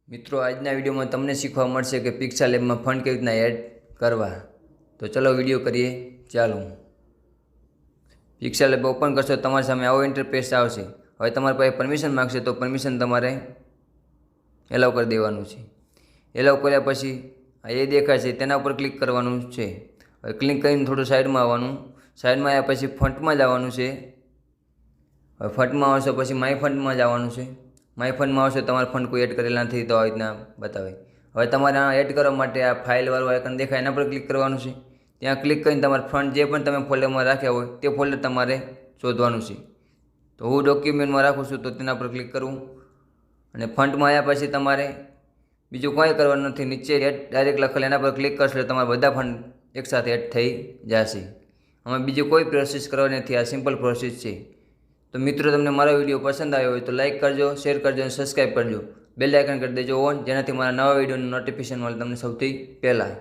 મિત્રો આજના વિડીયોમાં તમને શીખવા મળશે કે પિક્સેલેબમાં ફંડ કેવી રીતના એડ કરવા। તો ચલો વિડીયો કરીએ ચાલો। પિક્સેલેબ ઓપન કરશો તમારી સામે આવો ઇન્ટરફેસ આવશે। હવે તમારી પાસે પરમિશન માંગશે તો પરમિશન તમારે એલાવ કરી દેવાનું છે। એલાવ કર્યા પછી એ દેખાય છે તેના ઉપર ક્લિક કરવાનું છે। હવે ક્લિક કરીને થોડું સાઈડમાં આવવાનું। સાઈડમાં આવ્યા પછી ફંડમાં જવાનું છે। હવે ફંડમાં આવશે પછી માય ફંડમાં જવાનું છે। માય ફંડમાં આવશે તમારા ફંડ કોઈ એડ કરેલા નથી તો આવી રીતના બતાવે। હવે તમારે આ એડ કરવા માટે આ ફાઇલવાળું આઇકન દેખાય એના પર ક્લિક કરવાનું છે। ત્યાં ક્લિક કરીને તમારા ફંડ જે પણ તમે ફોલ્ડરમાં રાખ્યા હોય તે ફોલ્ડર તમારે શોધવાનું છે। તો હું ડોક્યુમેન્ટમાં રાખું છું તો તેના પર ક્લિક કરવું અને ફંડમાં આવ્યા પછી તમારે બીજું કંઈ કરવાનું નથી। નીચે એડ ડાયરેક્ટ લખેલ એના પર ક્લિક કરશો એટલે તમારા બધા ફંડ એકસાથે એડ થઈ જશે। અમે બીજું કોઈ પ્રોસેસ કરવાની નથી, આ સિમ્પલ પ્રોસેસ છે। તો મિત્રો તમને મારો વિડીયો પસંદ આવ્યો હોય તો લાઇક કરજો, શેર કરજો અને સબસ્ક્રાઈબ કરજો। બેલ આઇકન કરી દેજો ઓન, જેનાથી મારા નવા વિડીયોનું નોટિફિકેશન મળે તમને સૌથી પહેલાં।